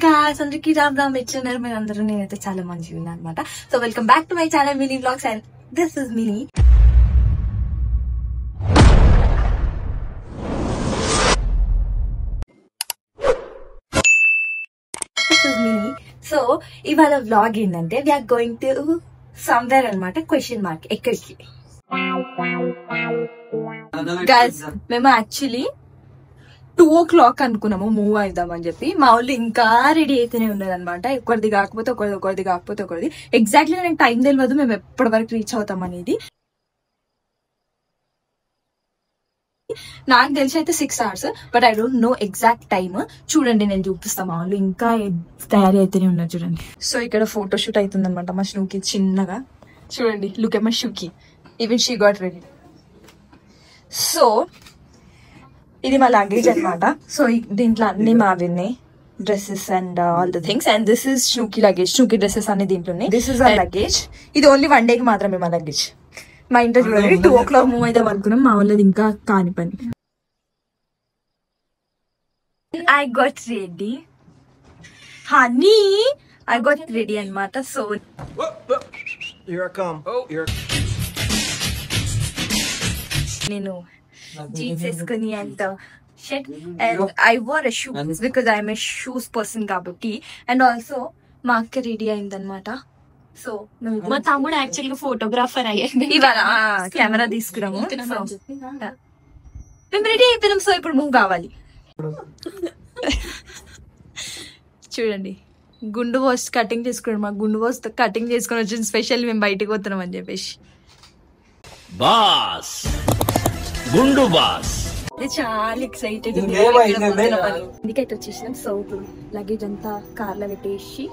guys, అందరికి రామ్ రామ్ ఇచ్చున్నారు మీరు అందరూ. నేనైతే చాలా మంచిగా ఉన్నాను అనమాట. So welcome back to my channel mini vlogs and this is mini. So ఇవాళ వ్లాగ్ ఏంటంటే వీఆర్ గోయింగ్ టు సమ్వేర్ అనమాట. క్వశ్చన్ మార్క్ ఎక్కడికి గైస్, మేము యాక్చువల్లీ 2 o'clock అనుకున్నాము మూవ్ అవుదామని చెప్పి. మా వాళ్ళు ఇంకా రెడీ అయితేనే ఉన్నది అనమాట. ఒకరిది కాకపోతే ఒకరిది. ఎగ్జాక్ట్లీ నాకు టైం తెలియదు మేము ఎప్పటి వరకు రీచ్ అవుతాం అనేది. నాకు తెలిసి అయితే 6 hours, but I don't know exact time. చూడండి నేను చూపిస్తాను. మా వాళ్ళు ఇంకా తయారీ అయితేనే ఉన్నారు చూడండి. సో ఇక్కడ ఫోటోషూట్ అవుతుంది అనమాట మా షూకి చిన్నగా. చూడండి, లుక్ ఎట్ మై షూకి, even she got ready. So ఇది మా లగేజ్ అనమాట. సో దీంట్లో అన్ని మావిన్నాయి, dresses and all the things. And this is షూకి లగేజ్. షూకి డ్రెస్సెస్ అన్ని దీంట్లో ఉన్నాయి. This is our luggage. ఇది ఓన్లీ 1 day మాత్రమే మా లగేజ్. మా ఇంట్లో చూడండి 2 o'clock మూవ్ అయితే అనుకున్నాం. మా వాళ్ళది ఇంకా కాని పని. I got ready. Honey, I got ready అనమాట. So here I come. నేను జీన్స్ వేసుకుని and shirt and I wore a shoes because I'm a shoes person కాబట్టి. అండ్ ఆల్సో మా అక్క రెడీ అయిందనమాట. సో మా తమ్ముడు యాక్చువల్ గా ఫోటోగ్రాఫర్ అయ్యాడు. ఇవాళ కెమెరా తీసుకురాము. మేము రెడీ అయిపోయినాం. సో ఇప్పుడు మూవ్ కావాలి. చూడండి, గుండు వాష్ కటింగ్ చేసుకున్నాం. మా గుండు వాష్ కటింగ్ చేసుకుని వచ్చింది స్పెషల్. మేము బయటకు పోతున్నాం అని చెప్పేసి. బాస్ గుండు బాస్ చాలా ఎక్సైటెడ్ ఇండికేట్ వచ్చేసినాం. సో లగేజ్ అంతా కార్ లో పెట్టేసి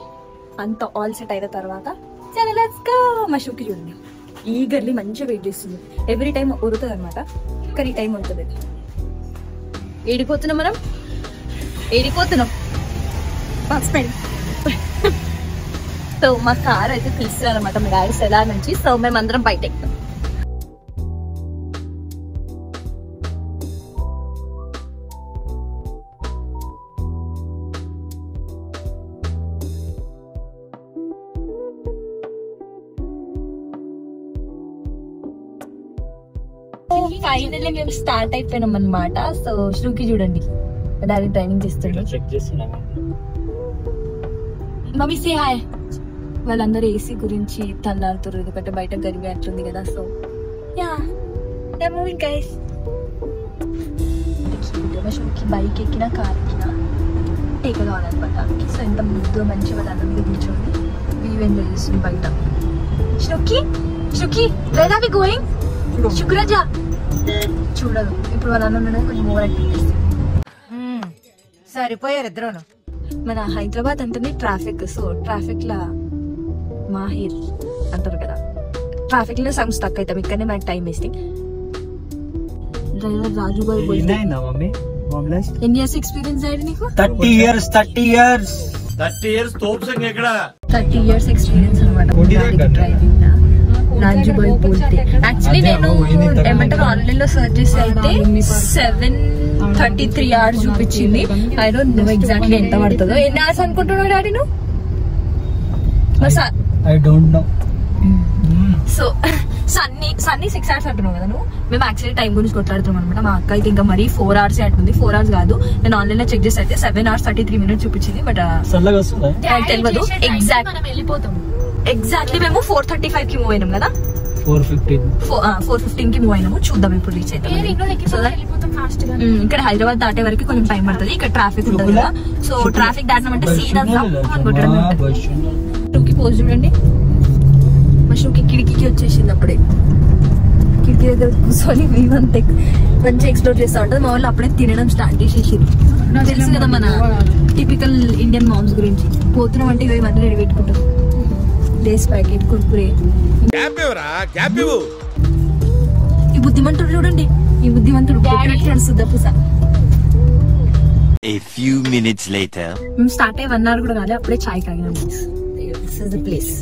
అంతా ఆల్ సెట్ అయిన తర్వాత చాలా లెట్స్ గో. మా షూకి చూడండి ఈగర్లీ మంచిగా వెయిట్ చేస్తుంది. ఎవ్రీ టైం ఉరుతుంది అనమాట, కానీ ఈ టైం ఉంటుంది. ఏడిపోతున్నాం మనం, ఏడిపోతున్నాం హస్బెండ్. సో మా కార్ అయితే తీస్తున్నారు అనమాట మా డాడీ సెలా నుంచి. సో మేమందరం బయట ఎక్కుతాం. ఫైనల్లీ మేము స్టార్ట్ అయిపోయినాం అనమాట. సో శ్రూకి చూడండి డాడీ ట్రైనింగ్ చేస్తుండే. Mummy say hi. వాళ్ళందరూ ఏసీ గురించి తల్లాడుతారు ఎందుకంటే బయట గరిమి అట్లుంది కదా. So ya moving guys. శ్రూకి బైక్ ఎక్కినా కార్ ఎక్కినా టేక్ కావాలన్నమాట. సో ఎంత ముద్దు మంచిగా వాళ్ళ మీద కూర్చొని వ్యూ ఎంజాయ్ చేస్తుంది బయట. శ్రూకి వేర్ ఆర్ వి గోయింగ్? శుక్రజ చూడదు ఇప్పుడు వాళ్ళ అన్న కొంచెం ఓవర్ యాక్టింగ్ చేస్తుంది. సరిపోయారు ఇద్దరు. మన హైదరాబాద్ అంటేనే ట్రాఫిక్. సో ట్రాఫిక్ లా మాహిర్ అంటారు కదా, ట్రాఫిక్ లో సమ్ స్టక్ అవుతాం. ఇక్కడనే మనకి టైం వేస్టింగ్. డ్రైవర్ రాజు గారు ఎన్ని ఇయర్స్ ఎక్స్పీరియన్స్ అయ్యాడు నీకు? 30 years 30 years ఎక్స్పీరియన్స్ అనమాట డ్రైవింగ్. రాజుబాయ్ పూర్తి. యాక్చువల్లీ నేను ఏమంటారు ఆన్లైన్ లో సర్చ్ చేసి అయితే 733 hours చూపించింది. ఐ డోంట్ నో ఎగ్జాక్ట్లీ ఎంత పడుతుందో. ఎన్ని hours అనుకుంటున్నావు డాడీ నువ్వు? I don't know. So Sunny 6 hours అంటున్నావు కదా నువ్వు. మేము యాక్చువల్లీ టైం గురించి కొట్లాడుతున్నాం అనమాట. మా అక్క అయితే ఇంకా మరీ 4 hours అంటుంది. 4 hours కాదు, నేను ఆన్లైన్ లో చెక్ చేసి అయితే 7 hours 33 minutes చూపించింది. బట్ తెలియదు ఎగ్జాక్ట్లీ. మేము 4:35 కి మూవ్ అయినాం కదా, 4:15 కి మూవ్ అయినాము. చూద్దాం ఇప్పుడు రీచ్ అయితే. ఇక్కడ హైదరాబాద్ దాటే వరకు కొంచెం టైం పడుతుంది. ఇక్కడ ట్రాఫిక్ ఉంటుంది కదా. సో ట్రాఫిక్ దాటినామంటే సీదా షూకి పోజ్ చూడండి. మా షూకి కిటికీకి వచ్చేసింది. అప్పుడే కిటికీ దగ్గర కూర్చొని మేమంతా మంచిగా ఎక్స్ప్లోర్ చేస్తూ ఉంటుంది. మా వాళ్ళు అప్పుడే తినడం స్టార్ట్ చేసేసింది. తెలుసు కదా మన టిపికల్ ఇండియన్ మామ్స్ గురించి. పోతున్నాం అంటే ఇవన్నీ రెడీ పెట్టుకుంటాం. Lay's packet, Kurkure. ఈ బుద్ధిమంతుడు చూడండి, ఈ బుద్ధిమంతుడు సుద్దపూస. A few minutes later. మేము స్టార్ట్ అయ్యి 1 hour కూడా కాలే, అప్పుడే చాయ్ తాగినాం. This is the place.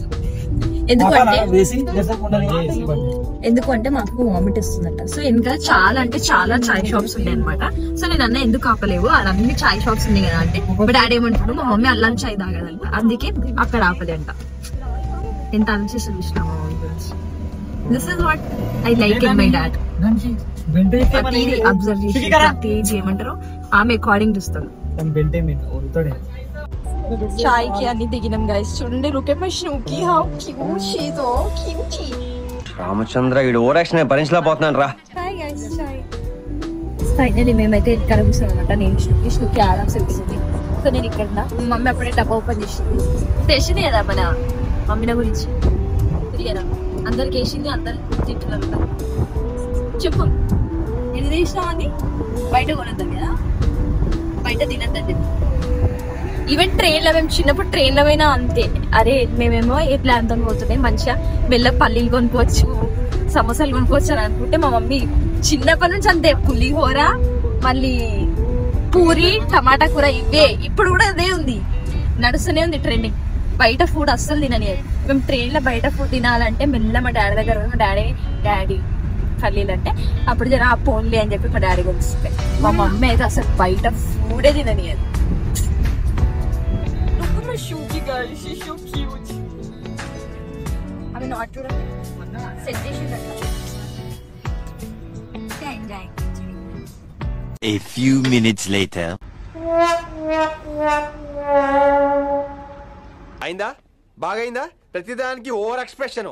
ఎందుకంటే ఎందుకు అంటే మాకు వామిట్ వస్తుందట. సో ఇంకా చాలా అంటే చాలా చాయ్ షాప్స్ ఉన్నాయి అనమాట. సో నేను అన్న ఎందుకు ఆపలేవు, అన్ని చాయ్ షాప్స్ ఉన్నాయి కదా అంటే మా డాడీ ఏమంటాడు, మా మమ్మీ అల్లం చాయ్ తాగదంట, అందుకే అక్కడ ఆపలే అంట. ఎంత ఆలోచిస్తాను చూసినా మా మమ్మీ గురించి. This is what I like in my dad. Observe చేసి ఏమంటారు ఆమె అకార్డింగ్ చూస్తాడు. చాయ్ కి అన్ని దిగినాం గైస్. చూడండి look at my Snooky, how cute she is, so cutie. Ramachandra వీడు ఓవరాక్షన్ భరించలేకపోతున్నాను రా. హాయ్ గైస్, చాయ్. ఫైనల్లీ మేమైతే ఇక్కడ కూర్చున్నాం అనమాట. నేను స్నూకీ ఆరామ్స్ వెళ్తుంది. సో నేను ఇక్కడ ఉన్నా, మమ్మీ అప్పుడే డబ్బా ఓపెన్ చేసింది. తెలిసింది కదా మన మమ్మీన గురించి తెలియదా, అందరికి వేసింది, అందరు తింటున్నారు. చెప్పు ఎందుకు చేసినావు అని. బయట కొనద్దాం కదా, బయట తినద్దండి. ఈవెన్ ట్రైన్ లో మేము చిన్నప్పుడు ట్రైన్ లో అయినా అంతే. అరే మేమేమో ఏ ప్లాన్ తో పోతున్నాయి, మంచిగా మెల్ల పల్లీలు కొనుక్కోవచ్చు, సమోసాలు కొనుక్కోవచ్చు అని అనుకుంటే మా మమ్మీ చిన్నప్పటి నుంచి అంతే. పులిహోర, మళ్ళీ పూరి, టమాటా కూర, ఇవే. ఇప్పుడు కూడా అదే ఉంది, నడుస్తూనే ఉంది ట్రెండింగ్. బయట ఫుడ్ అస్సలు తినని. మేము ట్రైన్ లో బయట ఫుడ్ తినాలంటే మెల్ల మా డాడీ దగ్గర, మా డాడీ పల్లీలు అంటే అప్పుడు జర ఆ పోన్లే అని చెప్పి మా డాడీ కొనిస్తే, మా మమ్మీ అయితే అసలు బయట ఫుడే తినని. అది Shuki girl, she's so cute. I mean, not to sensation. A few minutes later. అయిందా బాగైందా ప్రతిదానికి ఓవర్ ఎక్స్ప్రెషన్.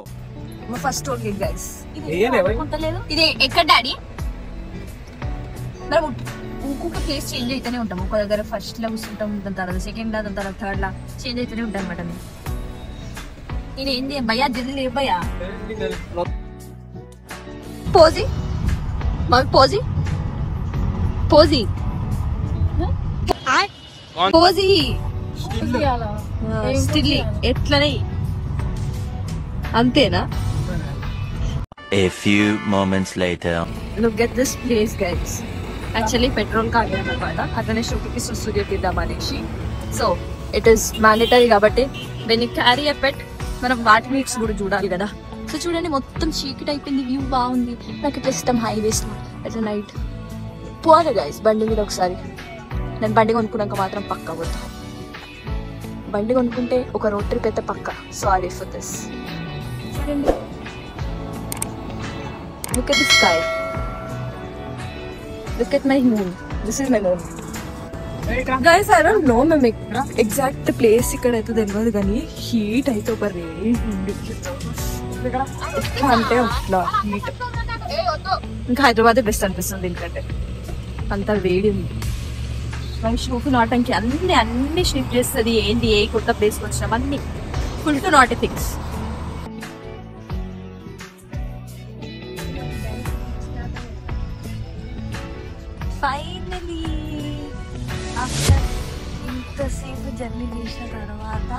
మా ఫస్ట్ టోల్ గేట్ గైస్. ఇది ఎక్కడ డాడీ? మరి ఇంకొక ప్లేస్ చేంజ్ అయితేనే ఉంటాం. ఒక దగ్గర ఫస్ట్ లా కూర్చుంటాం, దాని తర్వాత సెకండ్ లా, దాని తర్వాత థర్డ్ లా చేంజ్ అయితేనే ఉంటాం అనమాట. నేను ఏంది భయ్యా జల్దీ భయ్యా. పోజీ మమ్మీ, పోజీ పోజీ పోజీ స్టిల్ ఎట్లనే అంతేనా? A few moments later. Look at this place guys. Actually petrol కాగలనమాట, అట్లనే షూకి సుసు చేద్దాం అనేసి. సో ఇట్ ఈస్ మ్యాండేటరీ కాబట్టి when you carry a pet మనం వాటి నీడ్స్ కూడా చూడాలి కదా. సో చూడండి మొత్తం చీకటి అయిపోయింది, వ్యూ బాగుంది, నాకు ఇట్లా ఇష్టం హైవేస్ అట్లా నైట్. పోవాలి గైస్ బండి మీద ఒకసారి. నేను బండి కొనుక్కున్నాక మాత్రం పక్కా పోతా. బండి కొనుక్కుంటే ఒక రోడ్ ట్రిప్ అయితే పక్కా. Sorry for this. చూడండి look at the sky, look at my moon. This is my moon. Guys, I don't know మేము ఎగ్జాక్ట్ ప్లేస్ ఇక్కడ అయితే తెలియదు కానీ హీట్ అయితే ఒక రేంజ్ ఉంది. అంటే అట్లా హీట్ ఇంకా హైదరాబాద్ బెస్ట్ అనిపిస్తుంది, ఎందుకంటే అంత వేడి ఉంది. మన షూకు నాటంకి అన్ని షిఫ్ట్ చేస్తుంది. ఏంటి ఏ కొత్త ప్లేస్కి వచ్చినాం అన్ని full to not things. Finally after ఇంతసేపు జర్నీ చేసిన తర్వాత,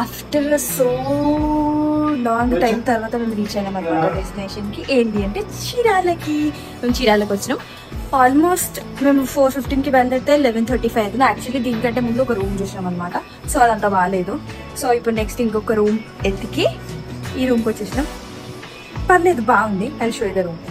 ఆఫ్టర్ సో లాంగ్ టైం తర్వాత మేము రీచ్ అయినాం అనమాట డెస్టినేషన్ కి. ఏంటి అంటే చీరాలకి. మేము చీరాలకి వచ్చినాం. ఆల్మోస్ట్ మేము 4:15కి బయలుదేరితే 11:35 అవుతుంది. యాక్చువల్లీ దీనికంటే ముందు ఒక రూమ్ చూసాం అనమాట. సో అదంతా బాగాలేదు. సో ఇప్పుడు నెక్స్ట్ ఇంకొక రూమ్ ఎత్తికి ఈ రూమ్కి వచ్చేసినాం. పర్లేదు బాగుంది. I show you the room.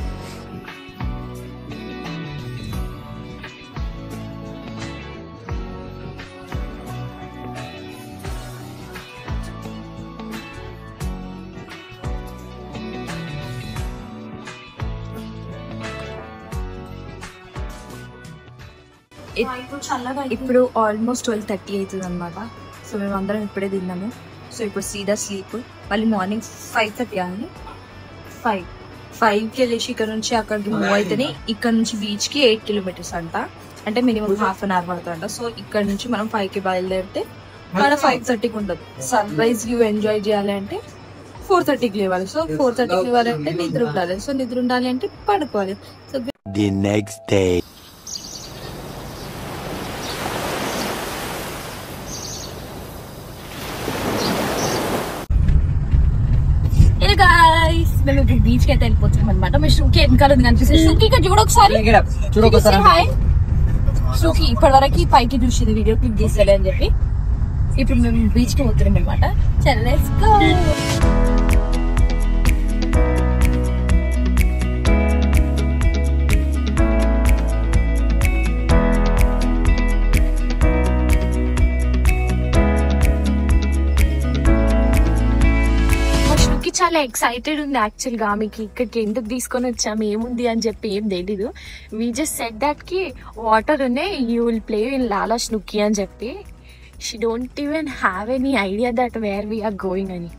ఇప్పుడు ఆల్మోస్ట్ 12:30 అవుతుంది అనమాట. సో మేము అందరం ఇప్పుడే తిన్నాము. సో ఇప్పుడు సీదా స్లీప్. మళ్ళీ మార్నింగ్ 5:30 అని 5కి వెళ్ళేసి ఇక్కడ నుంచి అక్కడికి మూవ్ అయితేనే ఇక్కడ నుంచి బీచ్కి 8 కిలోమీటర్స్ అంట. అంటే మినిమం హాఫ్ అన్ అవర్ పడుతుందంట. సో ఇక్కడ నుంచి మనం 5కి బయలుదేరితే మన 5:30కి ఉండదు. సన్ రైజ్ వ్యూ ఎంజాయ్ చేయాలి అంటే 4:30కి లేవాలి. సో 4:30కి లేవాలంటే నిద్ర ఉండాలి. సో నిద్ర ఉండాలి అంటే పడుకోవాలి. So The next day. మేము ఇప్పుడు బీచ్ కి అయితే వెళ్ళిపోతున్నాం అనమాట. మేము షూకి వెనకాల కనిపిస్తుంది. షూకి ఇక్కడ చూడొకసారి. హాయ్ షూకి ఇప్పటి వరకు పైకి చూసేది వీడియో క్లిక్ చేసేది అని చెప్పి ఇప్పుడు మేము బీచ్ కి పోతున్నాం అనమాట. Let's go. చాలా ఎక్సైటెడ్ ఉంది యాక్చువల్ గా. మీకు ఇక్కడికి ఎందుకు తీసుకొని వచ్చాము, ఏముంది అని చెప్పి ఏం తెలీదు. వీ జస్ట్ సెట్ దట్ కి వాటర్ ఉన్నాయి, యూ విల్ ప్లే ఇన్ లాలా స్నూకీ అని చెప్పి. She don't even have any idea that where we are going అని.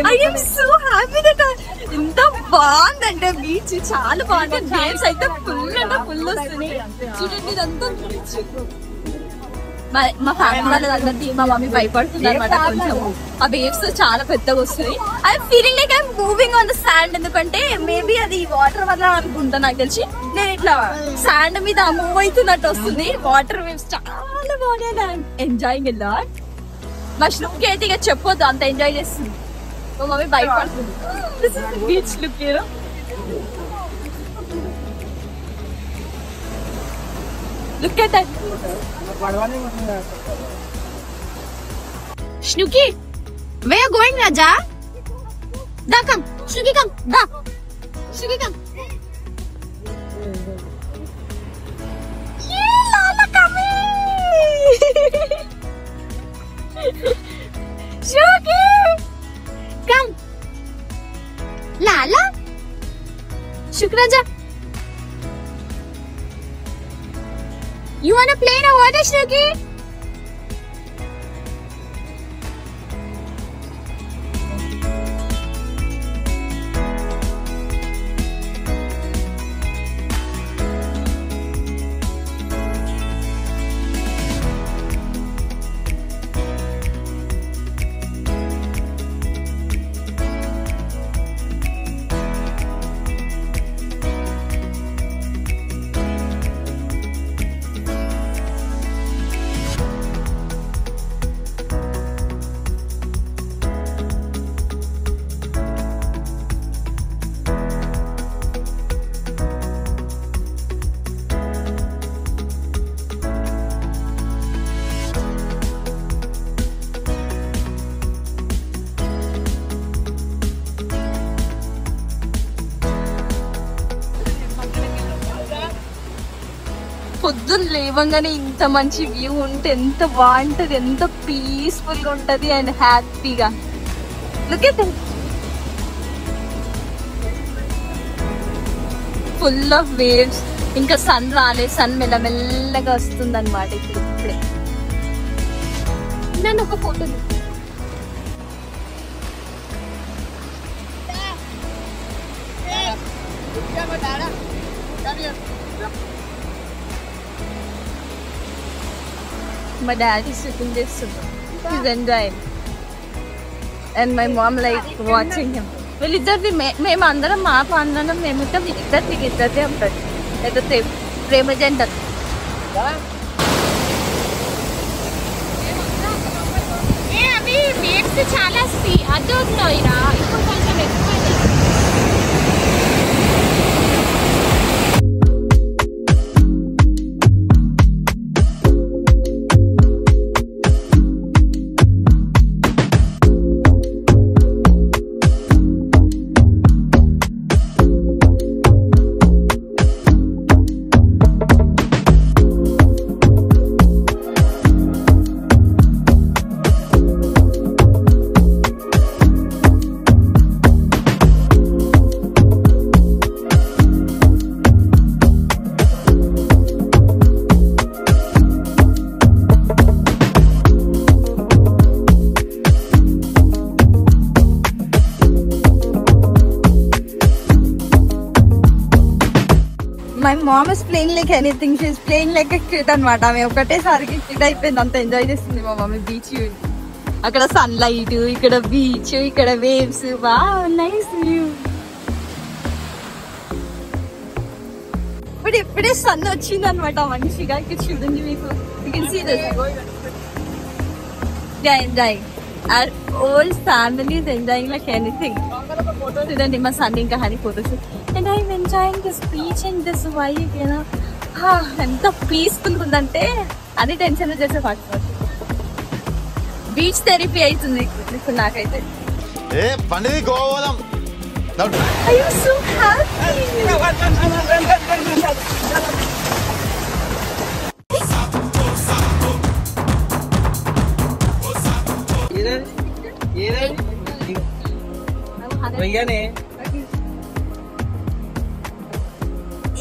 I am so happy that ఇంత బాగుందంటే బీచ్, చాలా బాగుంది. వేవ్స్ అయితే ఫుల్ అంటే ఫుల్ వస్తున్నాయి. చూడండి ఇదంతా బీచ్. మా ఫ్యామిలీ వాళ్ళందరికీ మా మమ్మీ భయపడుతుంది అనమాట కొంచెం. ఆ వేవ్స్ చాలా పెద్దగా వస్తాయి. I'm feeling like I'm moving on the sand. ఎందుకంటే మేబీ అది వాటర్ వల్ల అనుకుంటా, నాకు తెలిసి. నేను ఇట్లా శాండ్ మీద మూవ్ అవుతున్నట్టు వస్తుంది. వాటర్ వేవ్స్ చాలా బాగున్నాయి. Enjoying a lot. మా స్నూకి అయితే ఇక చెప్పొద్దు, అంత ఎంజాయ్ చేస్తుంది. మా మమ్మీ భయపడుతుంది. Beach look here. Look at that. Snooki, where you going, Raja? Da, come. Snooki, come. Da. Snooki, come. Yeah, Lala coming. Snooki, come. Lala. Shukraja. You wanna play in the water, Snooki? పొద్దున్న లేవంగానే ఇంత మంచి view ఉంటే ఎంత బాగుంటది, ఎంత peaceful గా ఉంటది అండ్ హ్యాపీగా. Look at full of waves. ఇంకా సన్ రాలే, సన్ మెల్లమెల్లగా వస్తుంది అనమాట ఇప్పుడే. నన్ను ఒక photo my dad is sitting there, he's enjoying, and my mom like watching him. వీళ్ళిద్దరిది మేము అందరం మా అందరం మేమిద్దరం ఇద్దరిదే ఉంటుంది. లేకపోతే ప్రేమ జంట. అవి వేవ్స్ చాలా అది ఉన్నాయి రా, ఇప్పుడు కొంచెం ఎక్కువ. My mom is playing like anything, she is playing like a kid అనమాట. ఆమె ఒకటేసారికి కిడ్ అయిపోయింది, అంత ఎంజాయ్ చేస్తుంది మా మమ్మీ బీచ్. అక్కడ సన్ లైట్, ఇక్కడ బీచ్, ఇక్కడ వేవ్స్. Wow nice view. ఇప్పుడు ఇప్పుడే సన్ వచ్చింది అనమాట మంచిగా. ఇక్కడ చూడండి మీకు, you can see this. Enjoy our whole family is enjoying like anything. చూడండి మా సన్ ఇంకా honey photoshoot. And I'm enjoying this beach and this vibe. ఎంత పీస్ఫుల్ ఉందంటే అన్ని టెన్షన్ చేసే ఫస్ట్ బీచ్ థెరపీ అవుతుంది ఇప్పుడు నాకైతే. Are you so happy?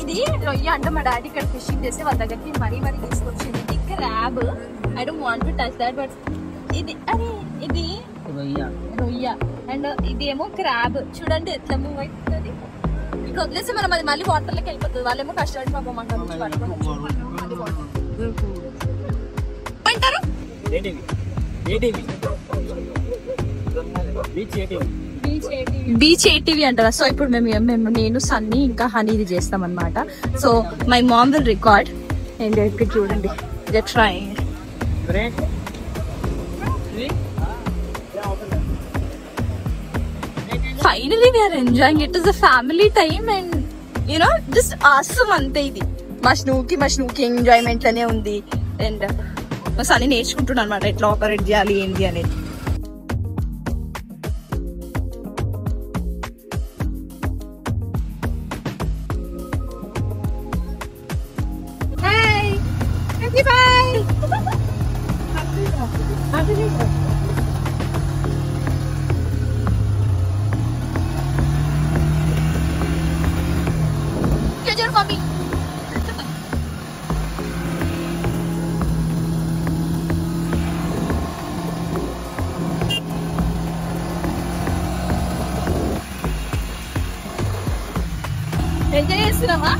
ఇది రొయ్య అంటే మా డాడీ ఇక్కడ ఫిషింగ్ చేస్తే వాళ్ళ దగ్గరికి మరీ తీసుకొచ్చింది. ఇది crab. I don't want to touch that, but ఇది అరే ఇది రొయ్య అండ్ ఇదేమో క్రాబ్. చూడండి ఎట్లా మూవ్ అవుతుంది. ఇక వదిలేస్తే మనం అది మళ్ళీ వాటర్ లోకి వెళ్ళిపోతుంది. వాళ్ళేమో కష్టపడి పాపం అంటారు. బీచ్ ఏటీవీ అంటారా. సో ఇప్పుడు మేము నేను సన్నీ ఇంకా హనీ ఇది చేస్తాం అనమాట. So my mom will record. And ఇక్కడ చూడండి try. Finally we are enjoying. It is a family time and you know just awesome అంతే. ఇది మా స్నూకి ఎంజాయ్మెంట్ అనే ఉంది. అండ్ మా సన్నీ నేర్చుకుంటున్నాను అనమాట ఎట్లా ఆపరేట్ చేయాలి ఏంటి అనేది. ఎంజాయ్ చేస్తున్నావా?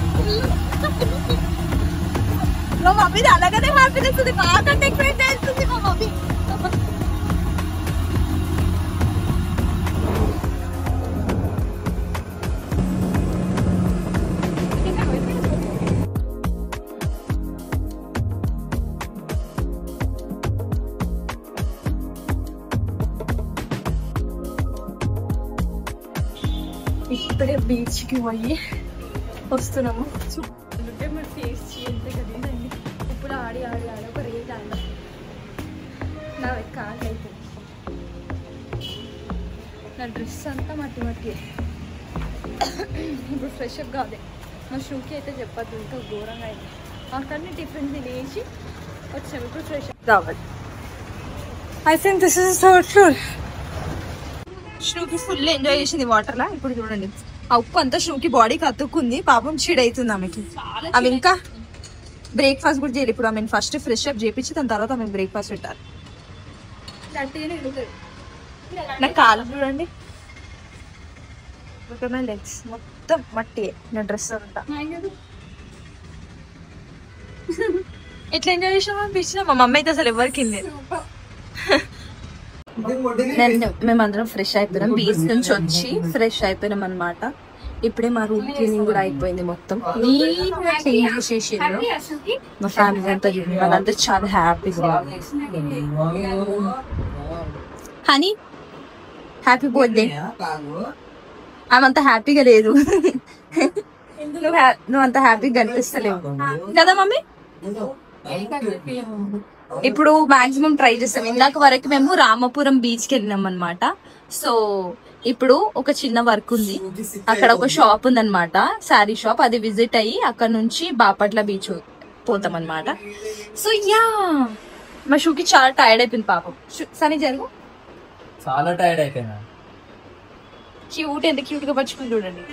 మా మమ్మీది అలాగనే హ్యాపీనెస్ ఉంది. మాకంటే ఎక్కువ ఎంజాయ్ చేస్తుంది మా మమ్మీ. ఇప్పుడే బీచ్ కి పోయి వస్తున్నాము. ఫేస్ అంతే కదండి. ఇప్పుడు ఆడి ఒక రేట్ ఆడ నా కాళ్ళు అయితే నా డ్రెస్ అంతా మట్టి. ఇప్పుడు ఫ్రెష్ అప్ కాదే. మా షూకి అయితే చెప్పద్దు, ఇంకా ఘోరంగా అయింది. అక్కడనే టిఫిన్ తినేసి వచ్చాము. ఇప్పుడు ఫ్రెష్ అప్ రావాలి. I think this is so true. షూకి ఫుల్ ఎంజాయ్ చేసింది వాటర్ లా. ఇప్పుడు చూడండి ఆ ఉప్పు అంతా షూకి బాడీకి అతుక్కుంది. పాపం చీడైతుంది ఆమెకి. ఆమె ఇంకా బ్రేక్ఫాస్ట్ కూడా చేయాలి. ఇప్పుడు ఆమె ఫస్ట్ ఫ్రెష్ అప్ చేయించి దాని తర్వాత ఆమె బ్రేక్ఫాస్ట్ పెట్టాలి. నా కాలు చూడండి, లెగ్స్ మొత్తం మట్టి. నా డ్రెస్ అంతా ఎట్లా ఎంజాయ్ చేసినాం అనిపించిన. మా మమ్మీ అయితే అసలు ఎవరికి మేమందరం ఫ్రెష్ అయిపోయినాం. బీచ్ నుంచి వచ్చి ఫ్రెష్ అయిపోయినాం అనమాట. ఇప్పుడే మా రూమ్ క్లీనింగ్ కూడా అయిపోయింది. మొత్తం క్లీన్ చేసేసి మా ఫ్యామిలీ అంతా వాళ్ళంతా చాలా హ్యాపీగా. Honey happy birthday. ఆమెంత హ్యాపీగా లేదు. నువ్వు అంత హ్యాపీగా కనిపిస్తలేవు కదా మమ్మీ. ఇప్పుడు మాక్సిమం ట్రై చేస్తాం. ఇందాక వరకు మేము రామపురం బీచ్ కి వెళ్ళినాం అనమాట. సో ఇప్పుడు ఒక చిన్న వర్క్ ఉంది. అక్కడ ఒక షాప్ ఉంది అనమాట, శారీ షాప్. అది విజిట్ అయ్యి అక్కడ నుంచి బాపట్ల బీచ్ పోతాం అనమాట. సో యా మా షూకి చాలా టైర్డ్ అయిపోయింది పాపం. సరే జరుగు. చాలా టైర్డ్ అయిపోయినా. క్యూట్, ఎంత క్యూట్ గా పరుచుకుని చూడండి.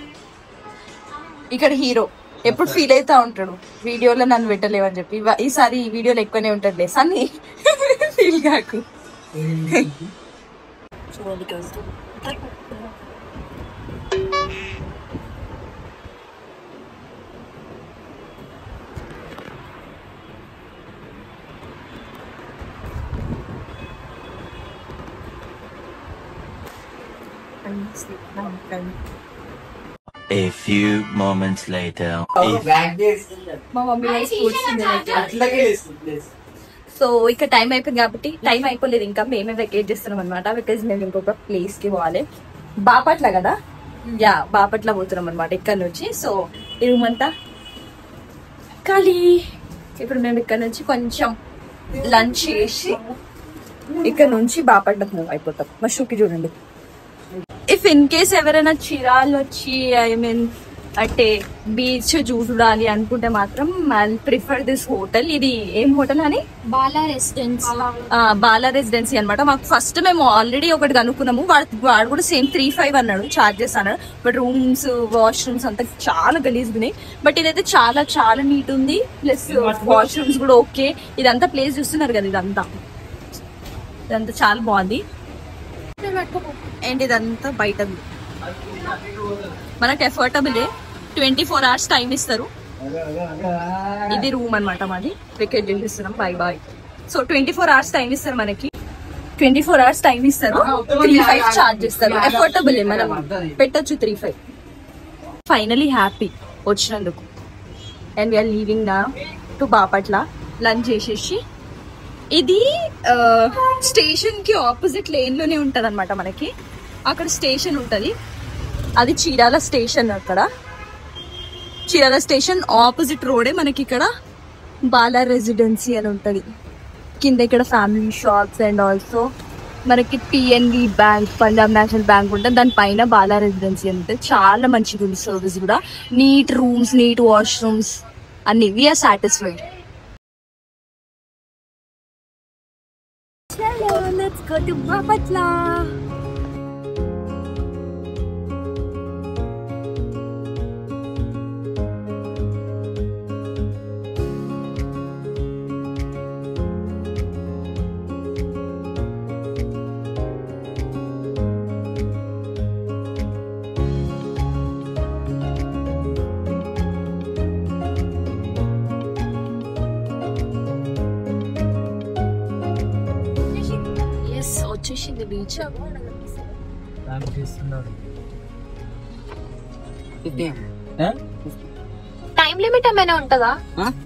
ఇక్కడ హీరో ఎప్పుడు ఫీల్ అవుతా ఉంటాడు వీడియోలో నన్ను పెట్టలేవని చెప్పి. ఈసారి ఈ వీడియోలో ఎక్కువనే ఉంటాడులే సన్నీ, ఫీల్ కాకు. చూడండి. A few moments later. మా మమ్మీ సో ఇక టైం అయిపోయింది కాబట్టి, టైం అయిపోలేదు ఇంకా, మేమే వెకేట్ చేస్తున్నాం అనమాట. బికాజ్ మేము ఇంకొక ప్లేస్ కి పోవాలి. బాపట్ల కదా, యా బాపట్ల పోతున్నాం అనమాట ఇక్కడ నుంచి. సో ఈ రూమ్ అంతా ఖాళీ. ఇప్పుడు మేము ఇక్కడ నుంచి కొంచెం లంచ్ చేసి ఇక్కడ నుంచి బాపట్లకు మూవ్ అయిపోతాం. మా షూకి చూడండి. ఇఫ్ ఇన్ కేస్ ఎవరైనా చిరాలు వచ్చి ఐ మీన్ అంటే బీచ్ చూడాలి అనుకుంటే మాత్రం ఐ ప్రిఫర్ దిస్ హోటల్. ఇది ఏం హోటల్ అని? బాలా రెసిడెన్సీ. బాలా రెసిడెన్సీ అనమాట. మాకు ఫస్ట్ మేము ఆల్రెడీ ఒకటి కనుక్కున్నాము. వాడు కూడా సేమ్ 3,500 అన్నాడు, చార్జెస్ అన్నాడు. బట్ రూమ్స్ వాష్రూమ్స్ అంతా చాలా గలీజ్ ఉన్నాయి. బట్ ఇదైతే చాలా చాలా నీట్ ఉంది. ప్లస్ వాష్రూమ్స్ కూడా ఓకే. ఇదంతా ప్లేస్ చూస్తున్నారు కదా, ఇదంతా చాలా బాగుంది. అండ్ ఇదంతా బయట మనకు ఎఫోర్టబులే. 24 hours టైం ఇస్తారు. ఇది రూమ్ అనమాట మాది. వెకేట్ చేసేస్తున్నాం. Bye bye. So 24 hours time ఇస్తారు మనకి. 24 hours టైం ఇస్తారు. 3,500 చార్జ్ చేస్తారు. ఎఫోర్టబులే, మనం పెట్టచ్చు 3,500. ఫైనలీ హ్యాపీ వచ్చినందుకు. అండ్ వీఆర్ లీవింగ్ నా టు బాపట్ల. లంచ్ చేసేసి ఇది స్టేషన్ కి ఆపోజిట్ లేన్ లోనే ఉంటది అనమాట. మనకి అక్కడ స్టేషన్ ఉంటది, అది చీరాల స్టేషన్. అక్కడ చీరాల స్టేషన్ ఆపోజిట్ రోడే మనకి ఇక్కడ బాలా రెసిడెన్సీ అని ఉంటది. కింద ఇక్కడ ఫ్యామిలీ షాప్స్ అండ్ ఆల్సో మనకి PNB bank, Punjab national bank ఉంటుంది. దానిపైన బాలా రెసిడెన్సీ అని ఉంటుంది. చాలా మంచిగా ఉంది సర్వీస్ కూడా. నీట్ రూమ్స్, నీట్ వాష్రూమ్స్ అన్ని. We are satisfied. Let's go to Bapatla. వచ్చేసింది బీచ్. టైం లిమిట్ ఏమైనా ఉంటుందా?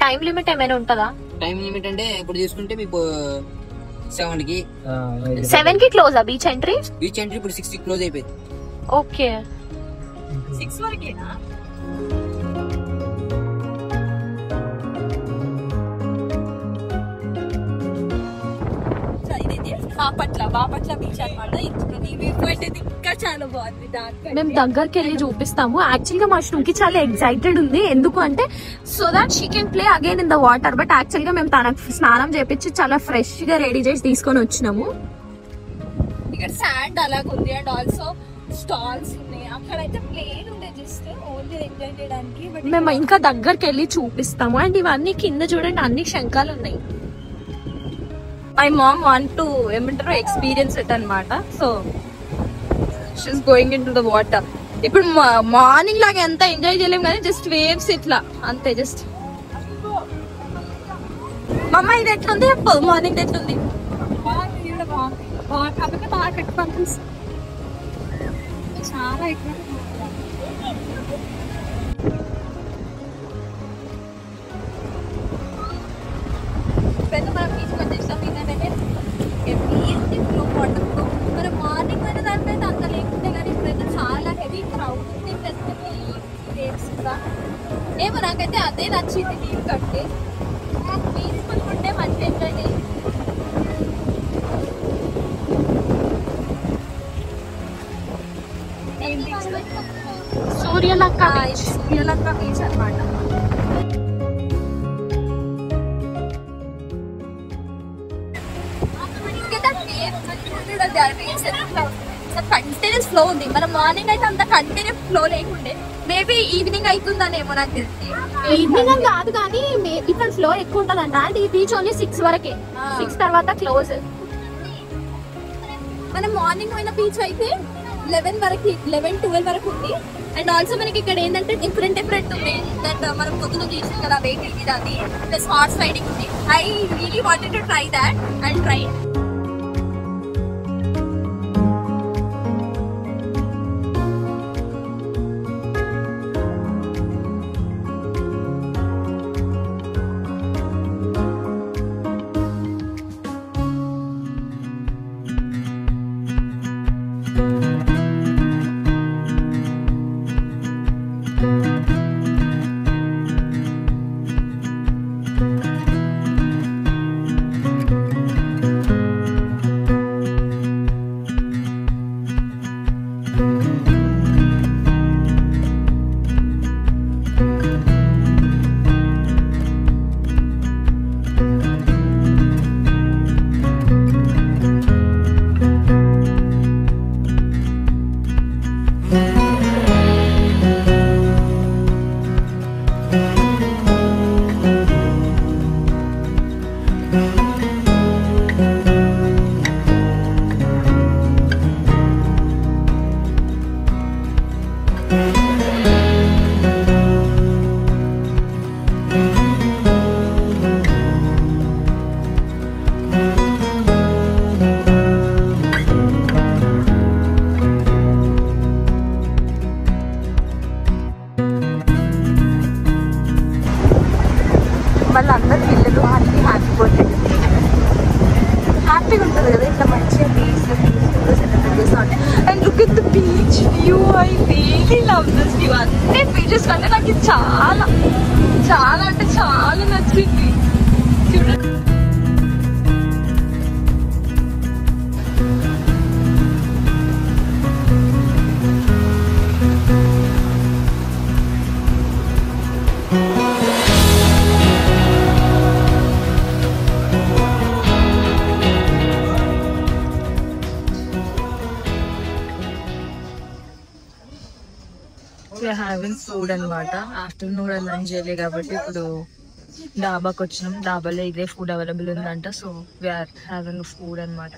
టైం లిమిట్ ఏమైనా ఉంటుందా? టైం లిమిట్ అంటే ఇప్పుడు చూసుకుంటే మీకు 7 కి close beach entry. Beach entry ఇప్పుడు 6 కి క్లోజ్ అయిపోయింది. ఓకే, 6 వరకేనా? బాపట్ల బీచ్ అనమాట. ఇంకా చాలా బాగుంది. మేము దగ్గరికి వెళ్ళి చూపిస్తాము. యాక్చువల్ గా మా షూకి చాలా ఎక్సైటెడ్ ఉంది. ఎందుకు అంటే so that she can play again in the water. But actual గా మేము తనకు స్నానం చేపించి చాలా ఫ్రెష్ గా రెడీ చేసి తీసుకొని వచ్చినాము. ఇక్కడ శాండ్ అలాగుంది అండ్ ఆల్సో స్టాల్స్ ఉన్నాయి. అక్కడైతే ప్లేన్ ఉండే జస్ట్ ఓన్లీ ఎంజాయ్ చేయడానికి. మేము ఇంకా దగ్గరికి వెళ్ళి చూపిస్తాము. అండ్ ఇవన్నీ కింద చూడండి, అన్ని శంఖాలు ఉన్నాయి. మై మామ్ వాంట్ టు ఏమంటారు ఎక్స్పీరియన్స్ ఇట్ అనమాట. So she's going in to the water. ఇప్పుడు మార్నింగ్ లాగా ఎంత ఎంజాయ్ చేయలేము కానీ జస్ట్ వేవ్స్ ఇట్లా అంతే. జస్ట్ మమ్మ ఇది ఎట్లుంది చెప్పు, మార్నింగ్ ఎట్లుంది? చాలా ఎక్కువ. మనం బీచ్ వచ్చేసాం. ఏంటంటే ఫ్లో వాటర్ ఫ్లో మనం మార్నింగ్ అయిన దానిపైన అంత లేకుంటే కానీ ఇప్పుడైతే చాలా హెవీ క్రౌడ్ ఉంది. ప్లస్ కూడా ఏమో నాకైతే అదే నచ్చింది. నీళ్ళు కట్టి పీస్ఫుల్ ఉంటే మంచి ఎంజాయ్ చేసి. సూర్యలంక బీచ్ అనమాట. కంటిన్యూస్ ఫ్లో ఉంది. మన మార్నింగ్ అయితే అంత కంటిన్యూస్ ఫ్లో లేకుండే. మేబీ ఈవినింగ్ అవుతుందనేమో నాకు తెలిసి. ఈవినింగ్ కాదు కానీ ఇక్కడ ఫ్లో ఎక్కువ ఉంటదంట. అండ్ ఈ బీచ్ ఓన్లీ 6 వరకే. 6 తర్వాత క్లోజ్. మనం మార్నింగ్ పోయిన బీచ్ అయితే 11 వరకు 11-12 వరకు ఉంది. అండ్ ఆల్సో మనకి ఇక్కడ ఏంటంటే డిఫరెంట్ ఉంది. దట్ మనం పొద్దున చేసాం కదా వెహికల్ మీద, అది ప్లస్ హార్స్ రైడింగ్ ఉంది. I really wanted to try that and try. Beaches కంటే నాకు ఇది చాలా చాలా అంటే చాలా నచ్చింది. చూడండి హ్యావింగ్ ఫుడ్ అనమాట. ఆఫ్టర్నూన్ కూడా లంచ్ చేయలేదు కాబట్టి ఇప్పుడు డాబాకి వచ్చినాం. డాబాలో ఇదే ఫుడ్ అవైలబుల్ ఉందంట. సో వీఆర్ హ్యావింగ్ ఫుడ్ అనమాట.